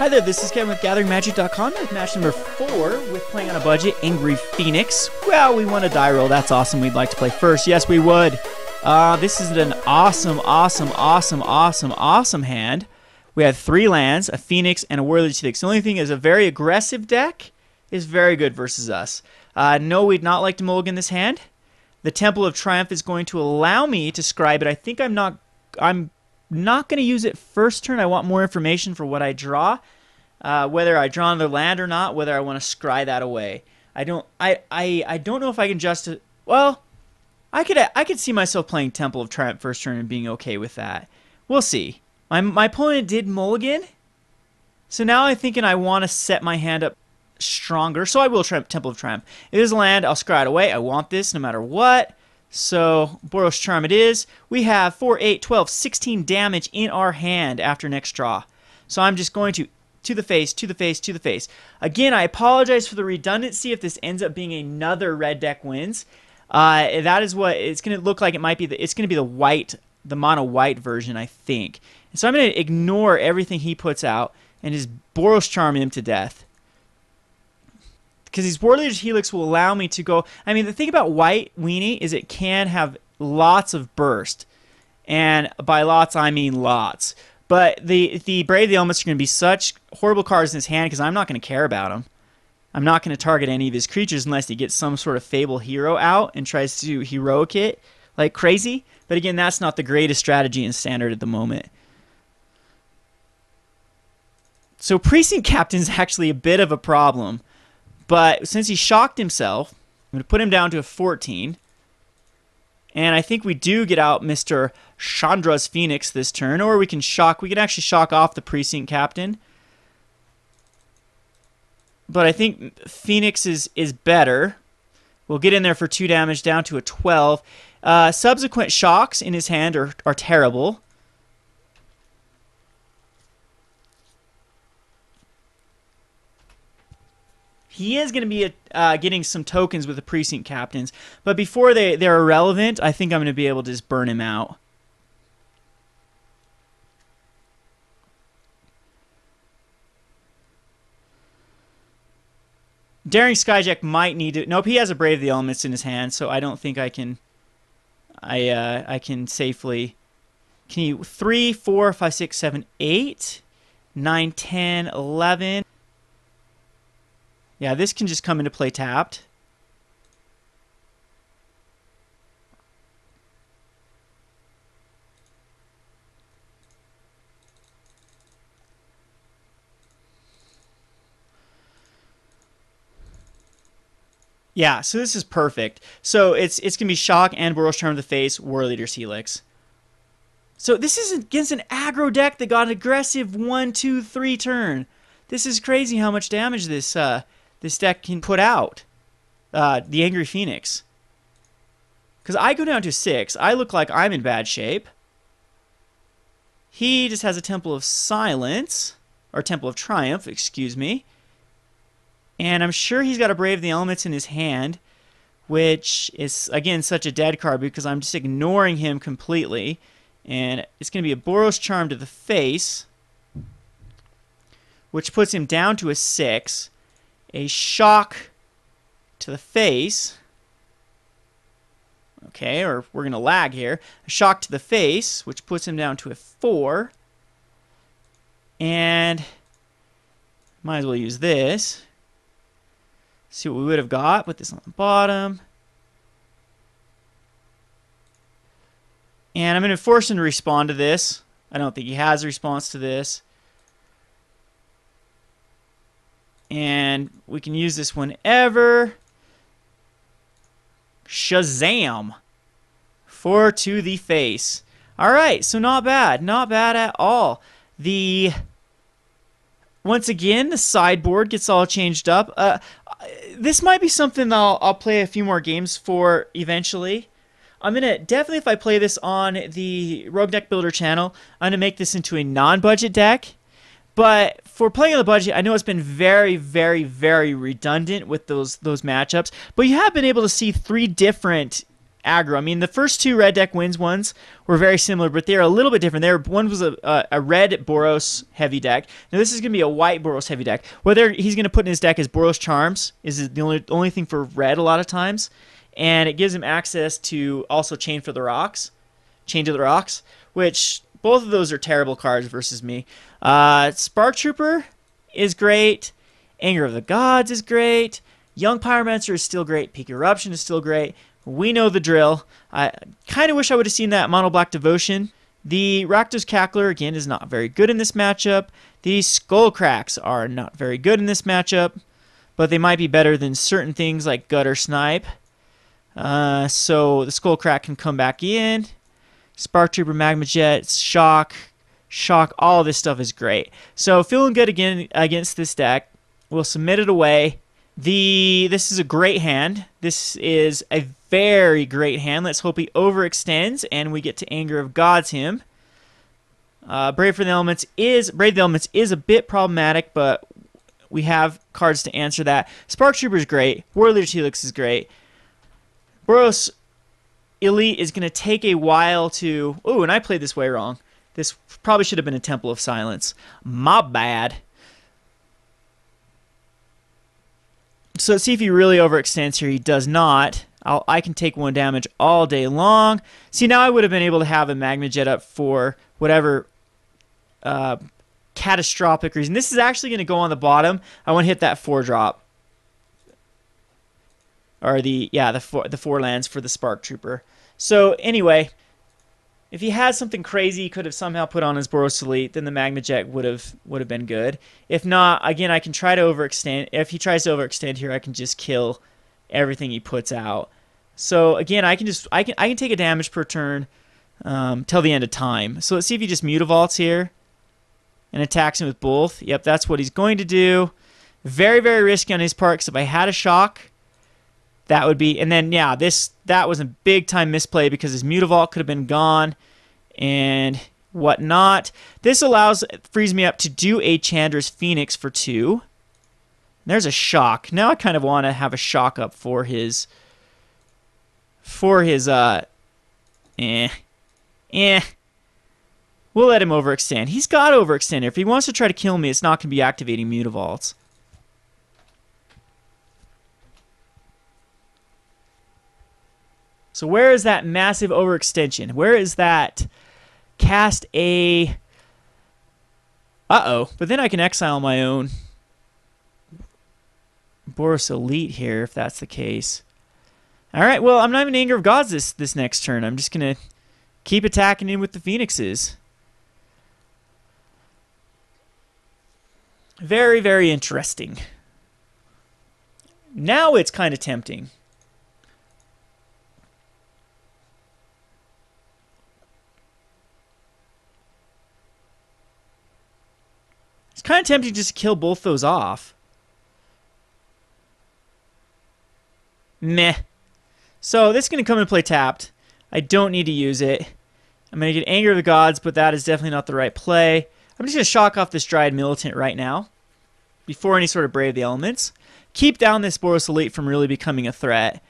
Hi there, this is Kevin with GatheringMagic.com with match number 4 with Playing on a Budget, Angry Phoenix. Well, we won a die roll. That's awesome. We'd like to play first. Yes, we would. This is an awesome hand. We had 3 lands, a Phoenix, and a Warleader Helix. The only thing is a very aggressive deck is very good versus us. No, we'd not like to mulligan this hand. The Temple of Triumph is going to allow me to scry, but I think I'm not going to use it first turn. I want more information for what I draw. Whether I draw another land or not, whether I want to scry that away. I don't know if I can just... Well, I could see myself playing Temple of Triumph first turn and being okay with that. We'll see. My opponent did mulligan. So now I'm thinking I want to set my hand up stronger. So I will try Temple of Triumph. It is a land. I'll scry it away. I want this no matter what. So Boros Charm it is. We have 4, 8, 12, 16 damage in our hand after next draw. So I'm just going to the face, to the face, to the face. Again, I apologize for the redundancy if this ends up being another red deck wins. That is what it's going to look like. It might be it's going to be the white, the mono white version, I think. And so I'm going to ignore everything he puts out and just Boros Charm him to death. Because these Warleader Helix will allow me to go... I mean, the thing about white Weenie is it can have lots of burst. And by lots, I mean lots. But the Brave the Elements are going to be such horrible cards in his hand because I'm not going to care about him. I'm not going to target any of his creatures unless he gets some sort of Fable hero out and tries to heroic it like crazy. But again, that's not the greatest strategy in Standard at the moment. So Precinct Captain is actually a bit of a problem. But since he shocked himself, I'm going to put him down to a 14. And I think we do get out Mr. Chandra's Phoenix this turn. Or we can actually shock off the Precinct Captain. But I think Phoenix is better. We'll get in there for 2 damage down to a 12. Subsequent shocks in his hand are terrible. He is going to be getting some tokens with the Precinct Captains. But before they're irrelevant, I think I'm going to be able to just burn him out. Daring Skyjack might need to... Nope, he has a Brave the Elements in his hand, so I don't think I can... I can safely... Can you... 3, 4, 5, 6, 7, 8, 9, 10, 11... Yeah, this can just come into play tapped. Yeah, so this is perfect. So it's going to be Shock and Boros Charm to the face, Warleader's Helix. So this is against an aggro deck that got an aggressive 1, 2, 3 turn. This is crazy how much damage this deck can put out, the Angry Phoenix. Because I go down to 6. I look like I'm in bad shape. He just has a Temple of Silence, or Temple of Triumph, excuse me. And I'm sure he's got a Brave the Elements in his hand, which is, again, such a dead card because I'm just ignoring him completely. And it's going to be a Boros Charm to the face, which puts him down to a 6. A shock to the face. Okay, or we're going to lag here. A shock to the face, which puts him down to a 4. And might as well use this. See what we would have got. Put this on the bottom. And I'm going to force him to respond to this. I don't think he has a response to this. And we can use this whenever. Shazam! 4 to the face. Alright, so not bad. Not bad at all. Once again, the sideboard gets all changed up. This might be something I'll play a few more games for eventually. I'm going to, definitely if I play this on the Rogue Deck Builder channel, I'm going to make this into a non-budget deck. But for playing on the budget, I know it's been very, very, very redundant with those matchups. But you have been able to see 3 different aggro. I mean, the first two red deck wins ones were very similar, but they're a little bit different. One was a red Boros heavy deck. Now this is going to be a white Boros heavy deck. Whether he's going to put in his deck is Boros Charms is the only thing for red a lot of times, and it gives him access to also Chain to the Rocks, which both of those are terrible cards versus me. Spark Trooper is great. Anger of the Gods is great. Young Pyromancer is still great. Peak Eruption is still great. We know the drill. I kind of wish I would have seen that Mono Black Devotion. The Rakdos Cackler, again, is not very good in this matchup. The Skullcracks are not very good in this matchup, but they might be better than certain things like Guttersnipe. So the Skullcrack can come back in. Spark Trooper, Magma Jet, Shock, all this stuff is great. So feeling good again against this deck. We'll submit it away. This is a great hand. This is a very great hand. Let's hope he overextends and we get to Anger of Gods him. Brave the Elements is a bit problematic, but we have cards to answer that. Spark Trooper is great. Warleader Helix is great. Boros Elite is going to take a while to... Oh, and I played this way wrong. This probably should have been a Temple of Silence. My bad. So let's see if he really overextends here. He does not. I can take 1 damage all day long. See, now I would have been able to have a Magma Jet up for whatever catastrophic reason. This is actually going to go on the bottom. I want to hit that 4-drop. Or the 4 lands for the Spark Trooper. So anyway, if he had something crazy he could have somehow put on his Boros Elite, then the Magma Jet would have been good. If not, again, I can try to overextend. If he tries to overextend here, I can just kill everything he puts out. So again, I can take a damage per turn till the end of time. So let's see if he just Mutavaults here and attacks him with both. Yep, that's what he's going to do. Very, very risky on his part, because if I had a shock, that would be... And then, yeah, that was a big-time misplay because his Mutavault could have been gone and whatnot. This frees me up to do a Chandra's Phoenix for 2. There's a shock. Now I kind of want to have a shock up for his... We'll let him overextend. He's got overextender. If he wants to try to kill me, it's not going to be activating Mutavaults. So where is that massive overextension? Where is that cast a... Uh-oh. But then I can exile my own Boros Elite here, if that's the case. Alright, well, I'm not even Anger of Gods this next turn. I'm just going to keep attacking him with the Phoenixes. Very, very interesting. Now it's kind of tempting. It's kind of tempting just to kill both those off. Meh. So this is going to come and play tapped. I don't need to use it. I'm going to get Anger of the Gods, but that is definitely not the right play. I'm just going to shock off this Dryad Militant right now, before any sort of Brave the Elements. Keep down this Boros Elite from really becoming a threat.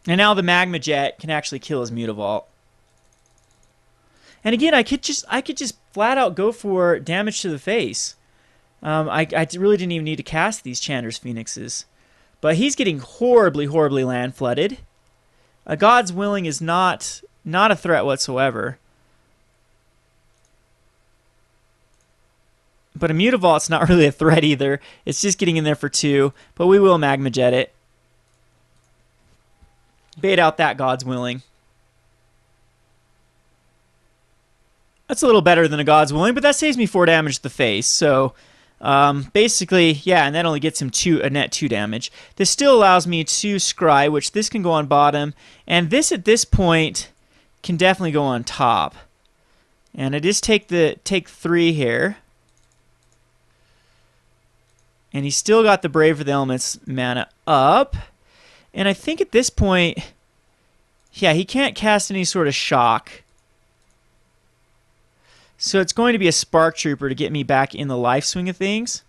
And now the Magma Jet can actually kill his Mutavault. And again, I could just flat out go for damage to the face. I really didn't even need to cast these Chandra's Phoenixes. But he's getting horribly, horribly land flooded. A God's Willing is not a threat whatsoever. But a Mutavault's not really a threat either. It's just getting in there for 2. But we will Magma Jet it. Bait out that God's Willing. That's a little better than a God's Willing, but that saves me 4 damage to the face. So, basically, yeah, and that only gets him a net 2 damage. This still allows me to scry, which this can go on bottom. And this, at this point, can definitely go on top. And I just take 3 here. And he's still got the Brave for the Elements mana up. And I think at this point, yeah, he can't cast any sort of shock. So it's going to be a Spark Trooper to get me back in the life swing of things.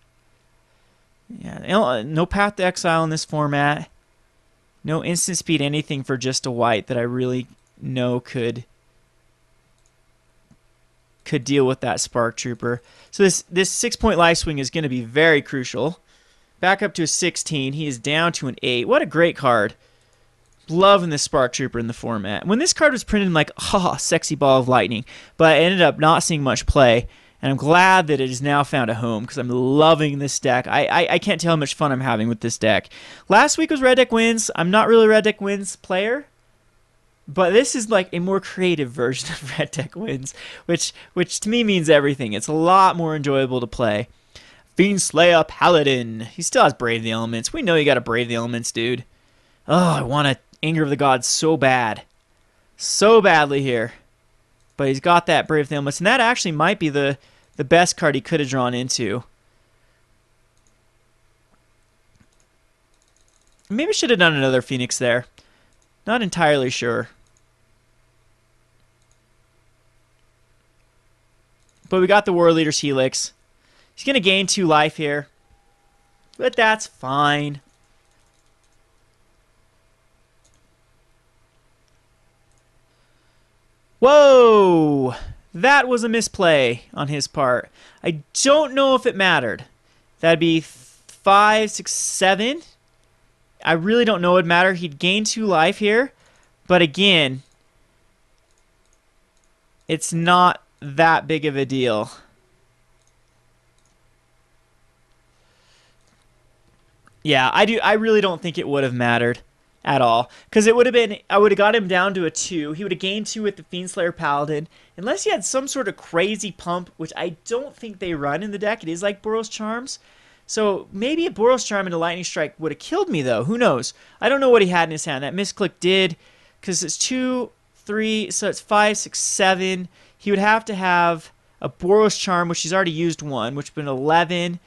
Yeah, no Path to Exile in this format. No instant speed anything for just a white that I really know could deal with that Spark Trooper. So this 6-point life swing is going to be very crucial. Back up to a 16. He is down to an 8. What a great card. Loving this Spark Trooper in the format. When this card was printed, I'm like, sexy ball of lightning. But I ended up not seeing much play. And I'm glad that it has now found a home because I'm loving this deck. I can't tell how much fun I'm having with this deck. Last week was Red Deck Wins. I'm not really a Red Deck Wins player. But this is like a more creative version of Red Deck Wins, which to me means everything. It's a lot more enjoyable to play. Fiendslayer Paladin. He still has Brave the Elements. We know you got to Brave the Elements, dude. Oh, I want to Anger of the Gods so bad. So badly here. But he's got that Brave the Elements. And that actually might be the best card he could have drawn into. Maybe I should have done another Phoenix there. Not entirely sure. But we got the Warleader's Helix. He's going to gain 2 life here. But that's fine. Whoa! That was a misplay on his part. I don't know if it mattered. That'd be 5, 6, 7. I really don't know it would matter. He'd gain 2 life here. But again, it's not that big of a deal. Yeah, I really don't think it would have mattered at all. Because it would have been, I would have got him down to a 2. He would have gained 2 with the Fiendslayer Paladin. Unless he had some sort of crazy pump, which I don't think they run in the deck. It is like Boros Charms. So maybe a Boros Charm and a Lightning Strike would have killed me, though. Who knows? I don't know what he had in his hand. That misclick did, because it's 2, 3, so it's 5, 6, 7. He would have to have a Boros Charm, which he's already used 1, which would have been 11,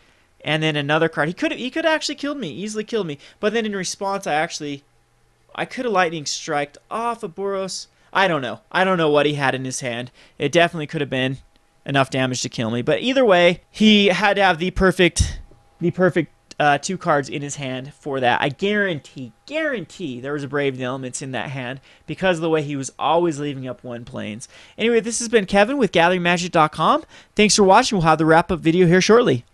and then another card. He could have actually killed me, easily killed me. But then in response, I could have Lightning Striked off of Boros. I don't know. I don't know what he had in his hand. It definitely could have been enough damage to kill me. But either way, he had to have the perfect 2 cards in his hand for that. I guarantee there was a Brave the Elements in that hand because of the way he was always leaving up 1 planes. Anyway, this has been Kevin with GatheringMagic.com. Thanks for watching. We'll have the wrap-up video here shortly.